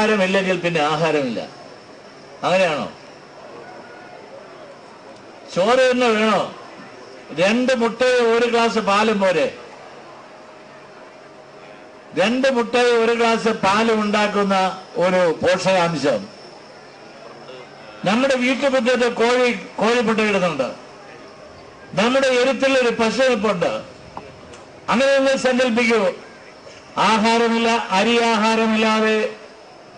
ആഹാരമില്ലെങ്കിൽ പിന്നെ ആഹാരമില്ല. അങ്ങനെയാണോ? ചോറ് തന്നെ വേണോ? 2 മുട്ടയും 1 ഗ്ലാസ് പാലും പോരെ? 2 മുട്ടയും 1 ഗ്ലാസ് പാലും ഉണ്ടാക്കുന്ന ഒരു പോഷകാംശം നമ്മുടെ വീട്ടുമുറ്റത്ത് കോഴിമുട്ട ഇടുന്നുണ്ട്. നമ്മുടെ എരുത്തിൽ ഒരു പശു നിൽപ്പുണ്ട്. അങ്ങനെ നിങ്ങൾ സങ്കല്പിക്കൂ, ആഹാരമില്ല, അരി ആഹാരമില്ലാതെ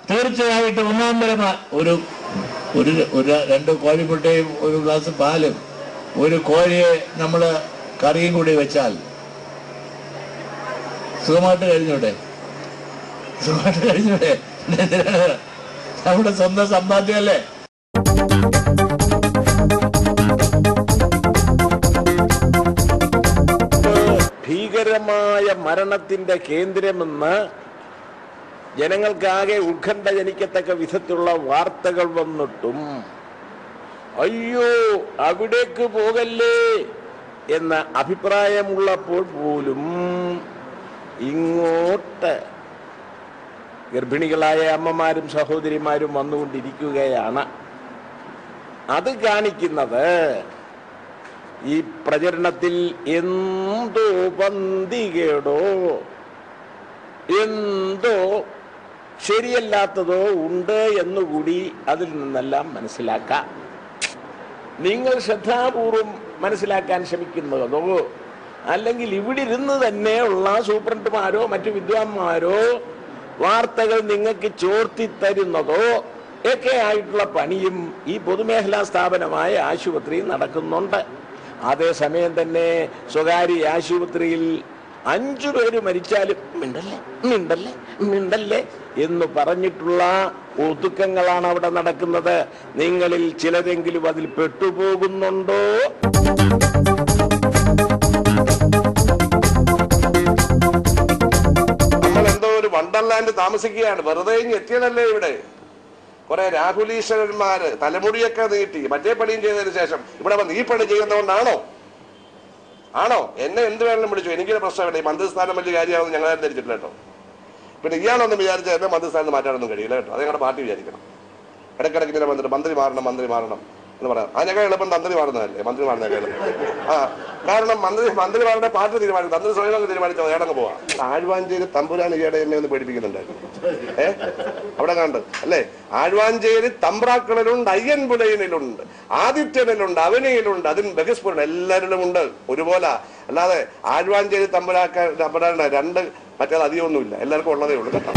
തീർച്ചയായിട്ടും ഒന്നാം തരം ഒരു 2 കോഴിമുട്ടയും 1 ഗ്ലാസ് പാലും ഒരു കോഴിയെ നമ്മൾ കറിയും കൂടി വെച്ചാൽ സുഖമായിട്ട് കഴിഞ്ഞൂടെ? നമ്മുടെ സ്വന്തം സമ്പാദ്യമല്ലേ? ഭീകരമായ മരണത്തിന്റെ കേന്ദ്രമെന്ന് ജനങ്ങൾക്കാകെ ഉത്കണ്ഠ ജനിക്കത്തക്ക വിധത്തിലുള്ള വാർത്തകൾ വന്നിട്ടും അയ്യോ അവിടേക്ക് പോകല്ലേ എന്ന അഭിപ്രായമുള്ളപ്പോൾ പോലും ഇങ്ങോട്ട് ഗർഭിണികളായ അമ്മമാരും സഹോദരിമാരും വന്നുകൊണ്ടിരിക്കുകയാണ്. അത് കാണിക്കുന്നത് ഈ പ്രചരണത്തിൽ എന്തോ പന്തികേടോ എന്തോ ശരിയല്ലാത്തതോ ഉണ്ട് എന്നുകൂടി അതിൽ നിന്നെല്ലാം മനസ്സിലാക്കാം. നിങ്ങൾ ശ്രദ്ധാപൂർവം മനസ്സിലാക്കാൻ ശ്രമിക്കുന്നതോ അല്ലെങ്കിൽ ഇവിടെ ഇരുന്ന് തന്നെയുള്ള സൂപ്രണ്ടുമാരോ മറ്റു വിദ്വാൻമാരോ വാർത്തകൾ നിങ്ങൾക്ക് ചോർത്തി തരുന്നതോ ഒക്കെ ആയിട്ടുള്ള പണിയും ഈ പൊതുമേഖലാ സ്ഥാപനമായ ആശുപത്രിയിൽ നടക്കുന്നുണ്ട്. അതേസമയം തന്നെ സ്വകാര്യ ആശുപത്രിയിൽ 5 പേര് മരിച്ചാലും മിണ്ടല്ലേ എന്ന് പറഞ്ഞിട്ടുള്ള ഒതുക്കങ്ങളാണ് അവിടെ നടക്കുന്നത്. നിങ്ങളിൽ ചിലരെങ്കിലും അതിൽ പെട്ടുപോകുന്നുണ്ടോ? നമ്മളെന്തോ ഒരു വണ്ടർലാൻഡ് താമസിക്കുകയാണ്. വെറുതെ എത്തിയതല്ലേ ഇവിടെ. കുറെ രാഹുലീശ്വരന്മാര് തലമുടിയൊക്കെ നീട്ടി മറ്റേ പണിയും ചെയ്തതിനു ശേഷം ഇവിടെ വന്ന് ഈ പണി ചെയ്യുന്നതുകൊണ്ടാണോ? എന്നെ എന്ത് വേണമെങ്കിലും വിളിച്ചു, എനിക്കൊരു പ്രശ്നമില്ല. ഈ മന്ത്രിസ്ഥാനം വലിയ കാര്യമാണെന്ന് ഞങ്ങളാരും ധരിച്ചിട്ടില്ല കേട്ടോ. പിന്നെ ഇയാളൊന്നും വിചാരിച്ചാൽ എന്നെ മന്ത്രിസ്ഥാനത്ത് മാറ്റാനൊന്നും കഴിയില്ല കേട്ടോ. അത് ഞങ്ങളുടെ പാർട്ടി വിചാരിക്കണം. ഇടയ്ക്കിടയ്ക്ക് ഇങ്ങനെ വന്നിട്ട് മന്ത്രി മാറണം എന്ന് പറയാം. അതിനൊക്കെ എളുപ്പം തന്ത്രി മാറുന്നതല്ലേ? മന്ത്രി മാറുന്നതൊക്കെ എളുപ്പം. കാരണം മന്ത്രി മാറുന്ന പാർട്ടി തീരുമാനിക്കും. തന്ത്രി സ്വയം തീരുമാനിച്ചാൽ ഏടങ്ങ് പോവാം. ആഴ്വാഞ്ചേരി തമ്പുരാൻ ഈയിടെ എന്നെ ഒന്ന് പേടിപ്പിക്കുന്നുണ്ടായിരുന്നു. അവിടെ കണ്ട് അല്ലേ? ആഴ്വാഞ്ചേരി തമ്പ്രാക്കളിലുണ്ട്, അയ്യൻപുലയിലുണ്ട്, ആദിത്യനിലുണ്ട്, അവനിയിലുണ്ട്, അതിന് ബഹിസ്ഫുരുണ്ട്, എല്ലാവരിലും ഉണ്ട് ഒരുപോലെ. അല്ലാതെ ആഴ്വാഞ്ചേരി തമ്പുരാൻ 2 മറ്റേത് അധികമൊന്നുമില്ല. എല്ലാവർക്കും ഉള്ളതേ ഉള്ളൂ കേട്ടോ.